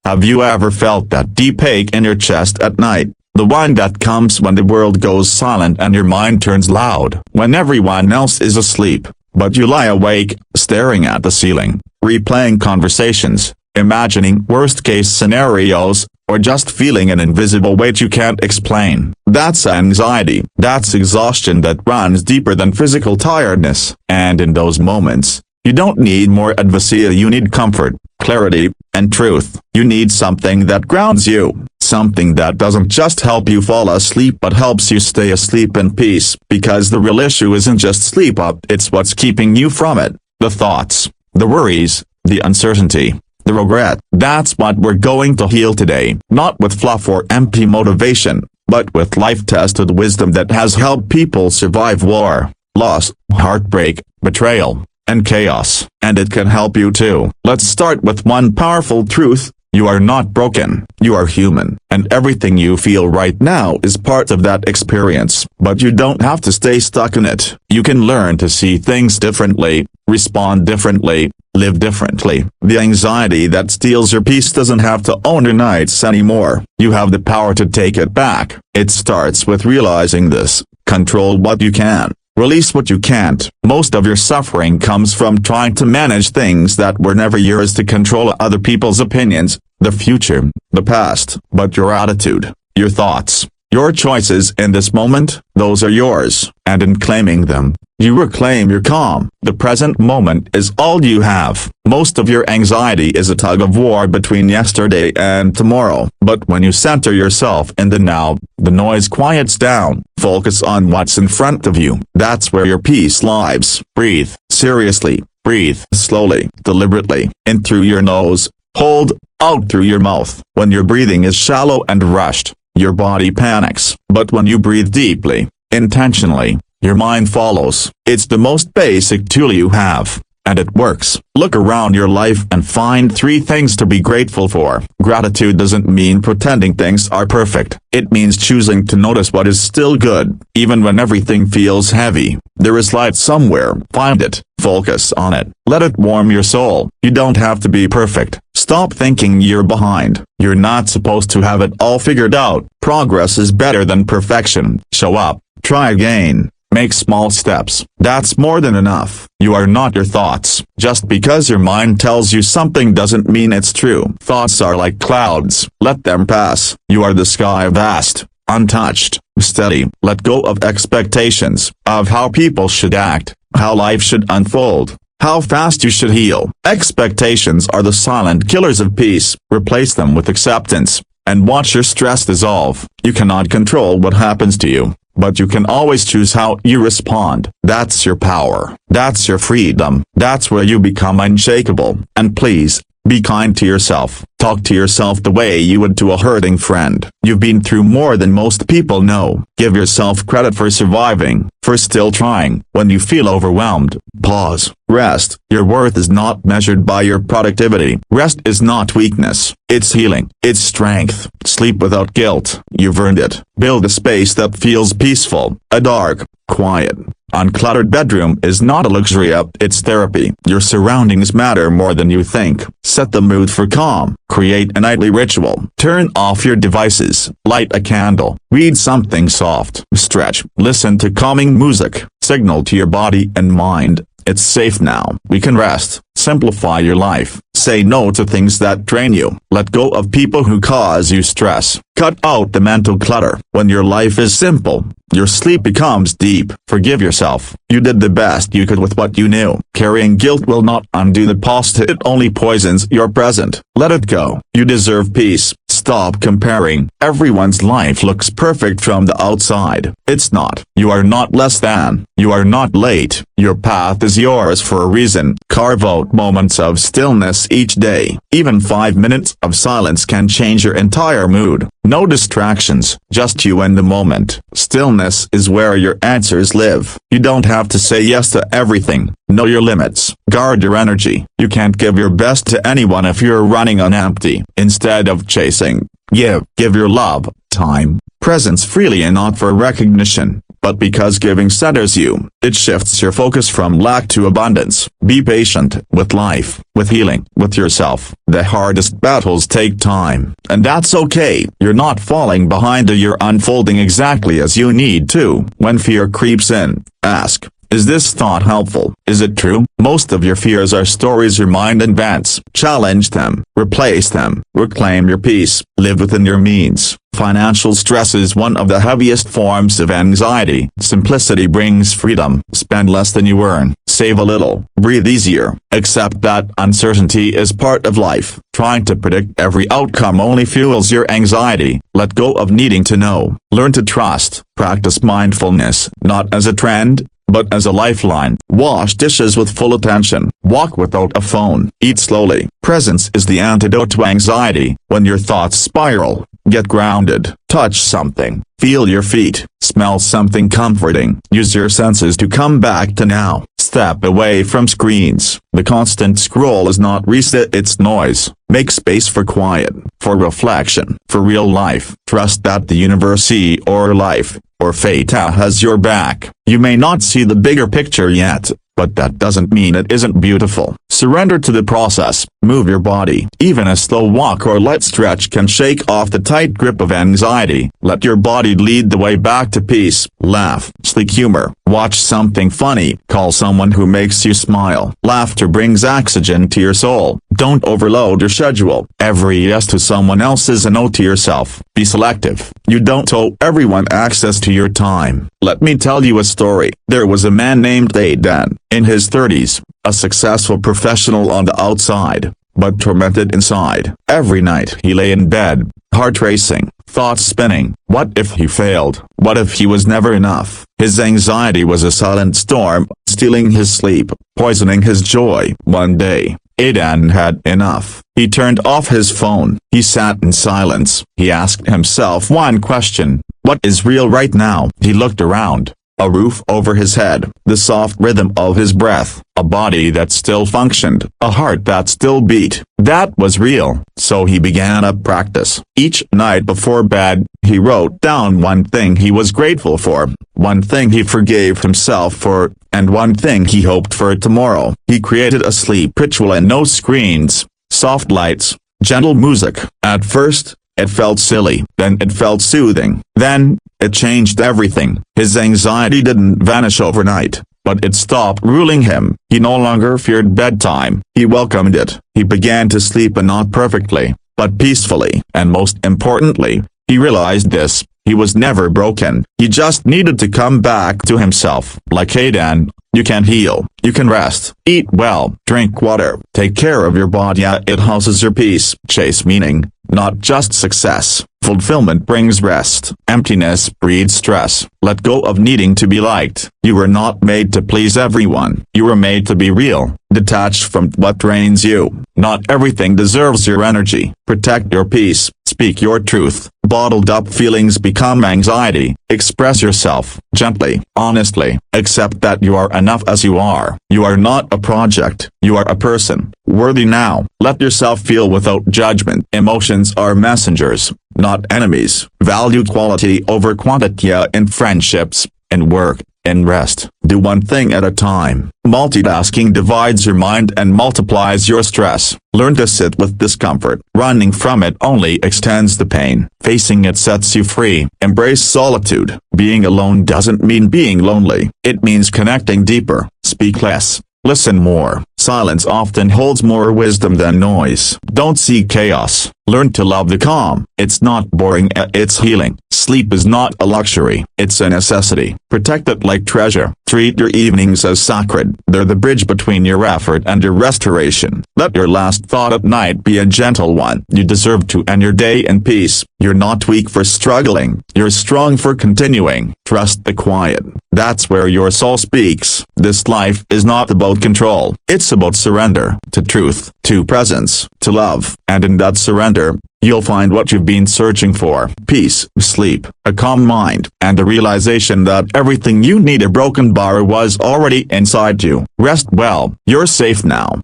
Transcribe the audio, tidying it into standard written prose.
Have you ever felt that deep ache in your chest at night? The one that comes when the world goes silent and your mind turns loud, when everyone else is asleep, but you lie awake, staring at the ceiling, replaying conversations, imagining worst-case scenarios, or just feeling an invisible weight you can't explain. That's anxiety. That's exhaustion that runs deeper than physical tiredness. And in those moments, you don't need more advice, you need comfort, clarity, and truth. You need something that grounds you. Something that doesn't just help you fall asleep but helps you stay asleep in peace. Because the real issue isn't just sleep, it's what's keeping you from it. The thoughts, the worries, the uncertainty, the regret. That's what we're going to heal today. Not with fluff or empty motivation, but with life-tested wisdom that has helped people survive war, loss, heartbreak, betrayal, and chaos. And it can help you too. Let's start with one powerful truth. You are not broken. You are human. And everything you feel right now is part of that experience. But you don't have to stay stuck in it. You can learn to see things differently, respond differently, live differently. The anxiety that steals your peace doesn't have to own your nights anymore. You have the power to take it back. It starts with realizing this. Control what you can. Release what you can't. Most of your suffering comes from trying to manage things that were never yours, to control other people's opinions, the future, the past. But your attitude, your thoughts, your choices in this moment, those are yours. And in claiming them, you reclaim your calm. The present moment is all you have. Most of your anxiety is a tug of war between yesterday and tomorrow. But when you center yourself in the now, the noise quiets down. Focus on what's in front of you. That's where your peace lies. Breathe seriously. Breathe slowly, deliberately, in through your nose. Hold out through your mouth. When your breathing is shallow and rushed, your body panics. But when you breathe deeply, intentionally, your mind follows. It's the most basic tool you have, and it works. Look around your life and find 3 things to be grateful for. Gratitude doesn't mean pretending things are perfect. It means choosing to notice what is still good. Even when everything feels heavy, there is light somewhere. Find it. Focus on it. Let it warm your soul. You don't have to be perfect. Stop thinking you're behind. You're not supposed to have it all figured out. Progress is better than perfection. Show up. Try again. Make small steps. That's more than enough. You are not your thoughts. Just because your mind tells you something doesn't mean it's true. Thoughts are like clouds. Let them pass. You are the sky, vast, untouched, steady. Let go of expectations of how people should act, how life should unfold, how fast you should heal. Expectations are the silent killers of peace. Replace them with acceptance, and watch your stress dissolve. You cannot control what happens to you, but you can always choose how you respond. That's your power. That's your freedom. That's where you become unshakable. And please, be kind to yourself. Talk to yourself the way you would to a hurting friend. You've been through more than most people know. Give yourself credit for surviving, for still trying. When you feel overwhelmed, pause. Rest. Your worth is not measured by your productivity. Rest is not weakness. It's healing. It's strength. Sleep without guilt. You've earned it. Build a space that feels peaceful. A dark, quiet, uncluttered bedroom is not a luxury, it's therapy. Your surroundings matter more than you think. Set the mood for calm. Create a nightly ritual. Turn off your devices. Light a candle. Read something soft. Stretch. Listen to calming music. Signal to your body and mind, it's safe now. We can rest. Simplify your life. Say no to things that drain you. Let go of people who cause you stress. Cut out the mental clutter. When your life is simple, your sleep becomes deep. Forgive yourself. You did the best you could with what you knew. Carrying guilt will not undo the past. It only poisons your present. Let it go. You deserve peace. Stop comparing. Everyone's life looks perfect from the outside. It's not. You are not less than. You are not late. Your path is yours for a reason. Carve out moments of stillness each day. Even 5 minutes of silence can change your entire mood. No distractions, just you and the moment. Stillness is where your answers live. You don't have to say yes to everything. Know your limits. Guard your energy. You can't give your best to anyone if you're running on empty. Instead of chasing, give your love, time, presence freely, and not for recognition, but because giving centers you. It shifts your focus from lack to abundance. Be patient with life, with healing, with yourself. The hardest battles take time, and that's okay. You're not falling behind, you're unfolding exactly as you need to. When fear creeps in, ask, is this thought helpful? Is it true? Most of your fears are stories your mind invents. Challenge them, replace them, reclaim your peace, live within your means. Financial stress is one of the heaviest forms of anxiety. Simplicity brings freedom. Spend less than you earn. Save a little. Breathe easier. Accept that uncertainty is part of life. Trying to predict every outcome only fuels your anxiety. Let go of needing to know. Learn to trust. Practice mindfulness, not as a trend, but as a lifeline. Wash dishes with full attention. Walk without a phone. Eat slowly. Presence is the antidote to anxiety. When your thoughts spiral, get grounded. Touch something. Feel your feet. Smell something comforting. Use your senses to come back to now. Step away from screens. The constant scroll is not reset, it's noise. Make space for quiet, for reflection, for real life. Trust that the universe or life, or fate has your back. You may not see the bigger picture yet, but that doesn't mean it isn't beautiful. Surrender to the process. Move your body. Even a slow walk or light stretch can shake off the tight grip of anxiety. Let your body lead the way back to peace. Laugh. Seek humor. Watch something funny. Call someone who makes you smile. Laughter brings oxygen to your soul. Don't overload your schedule. Every yes to someone else is a no to yourself. Be selective. You don't owe everyone access to your time. Let me tell you a story. There was a man named Aidan, in his 30s, a successful professional on the outside, but tormented inside. Every night he lay in bed, heart racing, thoughts spinning. What if he failed? What if he was never enough? His anxiety was a silent storm, stealing his sleep, poisoning his joy. One day, Aidan had enough. He turned off his phone. He sat in silence. He asked himself one question: what is real right now? He looked around. A roof over his head, the soft rhythm of his breath, a body that still functioned, a heart that still beat. That was real. So he began a practice. Each night before bed, he wrote down one thing he was grateful for, one thing he forgave himself for, and one thing he hoped for tomorrow. He created a sleep ritual and no screens, soft lights, gentle music. At first, it felt silly, then it felt soothing, then, it changed everything. His anxiety didn't vanish overnight, but it stopped ruling him. He no longer feared bedtime. He welcomed it. He began to sleep, and not perfectly, but peacefully. And most importantly, he realized this: he was never broken. He just needed to come back to himself. Like Aidan, you can heal. You can rest. Eat well. Drink water. Take care of your body. It houses your peace. Chase meaning, not just success. Fulfillment brings rest. Emptiness breeds stress. Let go of needing to be liked. You were not made to please everyone. You were made to be real. Detached from what drains you. Not everything deserves your energy. Protect your peace. Speak your truth. Bottled up feelings become anxiety. Express yourself, gently, honestly. Accept that you are enough as you are. You are not a project. You are a person, worthy now. Let yourself feel without judgment. Emotions are messengers, not enemies. Value quality over quantity in friendships, in work, in rest. Do one thing at a time. Multitasking divides your mind and multiplies your stress. Learn to sit with discomfort. Running from it only extends the pain. Facing it sets you free. Embrace solitude. Being alone doesn't mean being lonely. It means connecting deeper. Speak less. Listen more. Silence often holds more wisdom than noise. Don't seek chaos. Learn to love the calm. It's not boring, it's healing. Sleep is not a luxury, it's a necessity. Protect it like treasure. Treat your evenings as sacred. They're the bridge between your effort and your restoration. Let your last thought at night be a gentle one. You deserve to end your day in peace. You're not weak for struggling. You're strong for continuing. Trust the quiet. That's where your soul speaks. This life is not about control. It's about surrender, to truth, to presence, to love. And in that surrender, you'll find what you've been searching for: peace, sleep, a calm mind, and the realization that everything you need, a broken bar, was already inside you. Rest well. You're safe now.